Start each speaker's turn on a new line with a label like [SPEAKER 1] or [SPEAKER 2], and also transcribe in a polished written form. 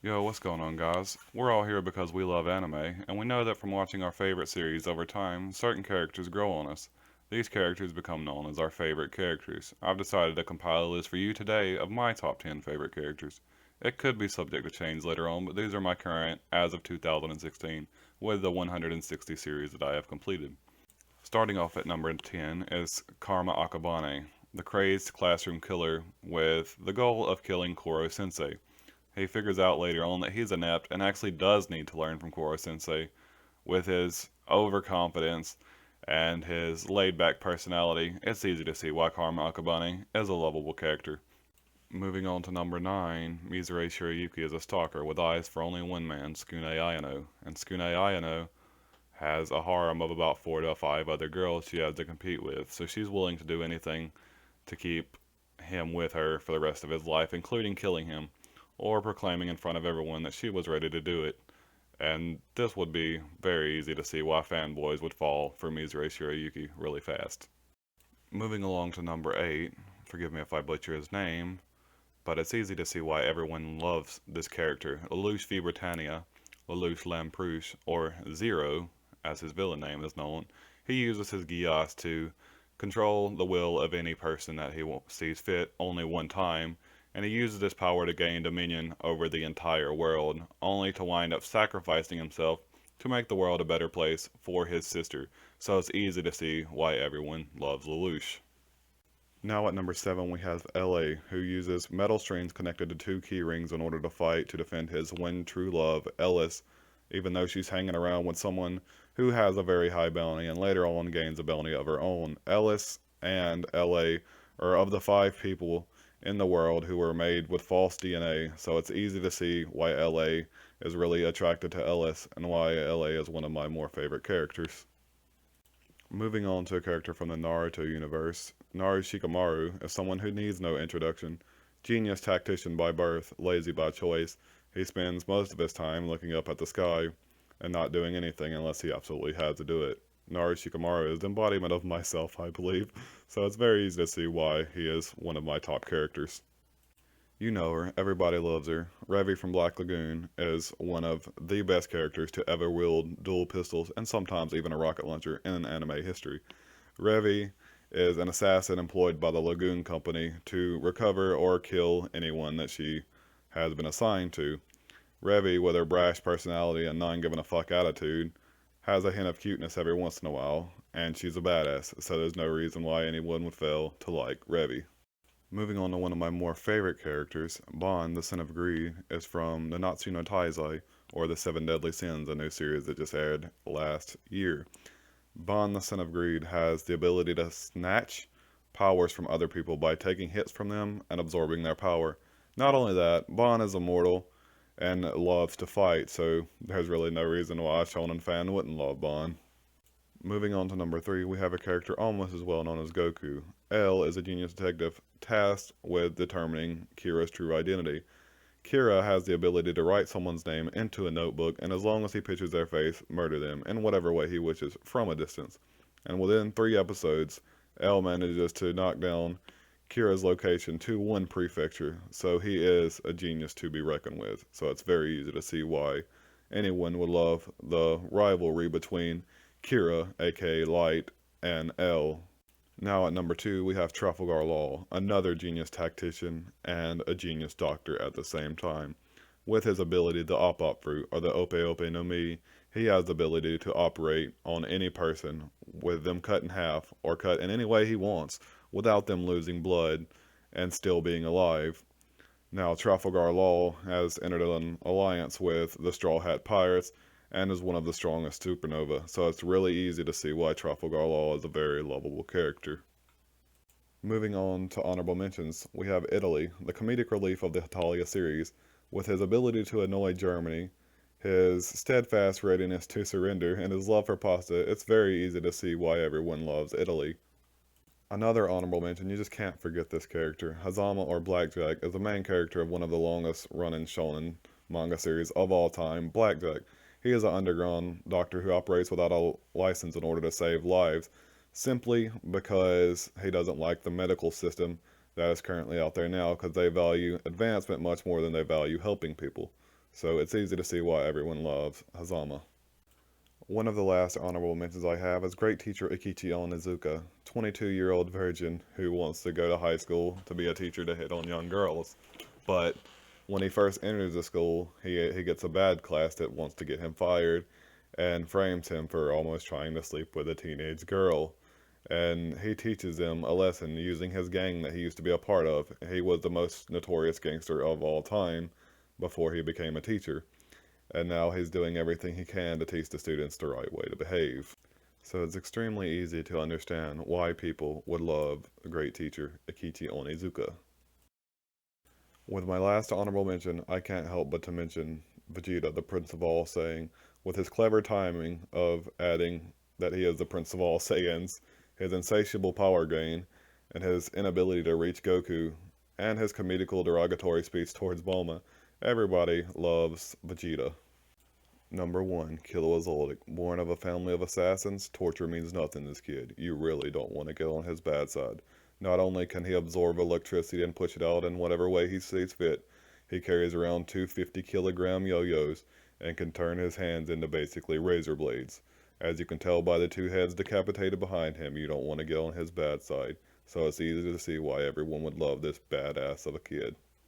[SPEAKER 1] Yo, what's going on, guys? We're all here because we love anime, and we know that from watching our favorite series over time, certain characters grow on us. These characters become known as our favorite characters. I've decided to compile a list for you today of my top 10 favorite characters. It could be subject to change later on, but these are my current as of 2016, with the 160 series that I have completed. Starting off at number 10 is Karma Akabane, the crazed classroom killer with the goal of killing Koro Sensei. He figures out later on that he's inept and actually does need to learn from Koro Sensei. With his overconfidence and his laid back personality, it's easy to see why Karma Akabane is a lovable character. Moving on to number 9, Mizore Shirayuki is a stalker with eyes for only one man, Tsukune Ayano. And Tsukune Ayano has a harem of about 4 to 5 other girls she has to compete with, so she's willing to do anything to keep him with her for the rest of his life, including killing him, or proclaiming in front of everyone that she was ready to do it. And this would be very easy to see why fanboys would fall for Mizore Shirayuki really fast. Moving along to number 8, forgive me if I butcher his name, but it's easy to see why everyone loves this character, Lelouch Britannia, Lelouch Lamperouge, or Zero, as his villain name is known. He uses his Gyas to control the will of any person that he sees fit only one time, and he uses this power to gain dominion over the entire world, only to wind up sacrificing himself to make the world a better place for his sister. So it's easy to see why everyone loves Lelouch. Now at number 7 we have LA, who uses metal strings connected to two key rings in order to fight to defend his one true love, Ellis, even though she's hanging around with someone who has a very high bounty and later on gains a bounty of her own. Ellis and LA are of the 5 people in the world who were made with false DNA, so it's easy to see why LA is really attracted to Ellis and why LA is one of my more favorite characters. Moving on to a character from the Naruto universe, Naru Shikamaru is someone who needs no introduction. Genius tactician by birth, lazy by choice, he spends most of his time looking up at the sky and not doing anything unless he absolutely had to do it. Naru Shikamaru is the embodiment of myself, I believe, so it's very easy to see why he is one of my top characters. You know her, everybody loves her. Revy from Black Lagoon is one of the best characters to ever wield dual pistols and sometimes even a rocket launcher in anime history. Revy is an assassin employed by the Lagoon Company to recover or kill anyone that she has been assigned to. Revy, with her brash personality and non giving a fuck attitude, has a hint of cuteness every once in a while, and she's a badass, so there's no reason why anyone would fail to like Revy. Moving on to one of my more favorite characters, Bon, the Son of Greed, is from the Natsu no Taizai, or the Seven Deadly Sins, a new series that just aired last year. Bon, the Son of Greed, has the ability to snatch powers from other people by taking hits from them and absorbing their power. Not only that, Bon is immortal and loves to fight, so there's really no reason why a shonen fan wouldn't love Bon. Moving on to number 3, we have a character almost as well known as Goku. L is a genius detective tasked with determining Kira's true identity. Kira has the ability to write someone's name into a notebook, and as long as he pictures their face, murder them in whatever way he wishes from a distance. And within 3 episodes, L manages to knock down Kira's location to one prefecture, so he is a genius to be reckoned with. So it's very easy to see why anyone would love the rivalry between Kira, aka Light, and L. Now at number 2, we have Trafalgar Law, another genius tactician and a genius doctor at the same time. With his ability, the Op fruit, or the Ope Ope no Mi, he has the ability to operate on any person with them cut in half or cut in any way he wants without them losing blood and still being alive. Now, Trafalgar Law has entered an alliance with the Straw Hat Pirates and is one of the strongest supernova, so it's really easy to see why Trafalgar Law is a very lovable character. Moving on to honorable mentions, we have Italy, the comedic relief of the Italia series. With his ability to annoy Germany, his steadfast readiness to surrender, and his love for pasta, it's very easy to see why everyone loves Italy. Another honorable mention, you just can't forget this character. Hazama or Blackjack is the main character of one of the longest running shonen manga series of all time, Blackjack. He is an underground doctor who operates without a license in order to save lives, simply because he doesn't like the medical system that is currently out there now, because they value advancement much more than they value helping people. so it's easy to see why everyone loves Hazama. One of the last honorable mentions I have is great teacher Ikichi Onizuka, 22-year-old virgin who wants to go to high school to be a teacher to hit on young girls. But when he first enters the school, he gets a bad class that wants to get him fired and frames him for almost trying to sleep with a teenage girl. And he teaches them a lesson using his gang that he used to be a part of. He was the most notorious gangster of all time before he became a teacher. And now he's doing everything he can to teach the students the right way to behave. So it's extremely easy to understand why people would love the great teacher Ikichi Onizuka. With my last honorable mention, I can't help but to mention Vegeta, the Prince of All Saiyans, with his clever timing of adding that he is the Prince of All Saiyans, his insatiable power gain, and his inability to reach Goku, and his comedical derogatory speech towards Bulma. Everybody loves Vegeta. Number 1, Killua Zoldyck. Born of a family of assassins, torture means nothing to this kid. You really don't want to get on his bad side. Not only can he absorb electricity and push it out in whatever way he sees fit, he carries around two 50-kilogram yo-yos and can turn his hands into basically razor blades. As you can tell by the two heads decapitated behind him, you don't want to get on his bad side, so it's easy to see why everyone would love this badass of a kid.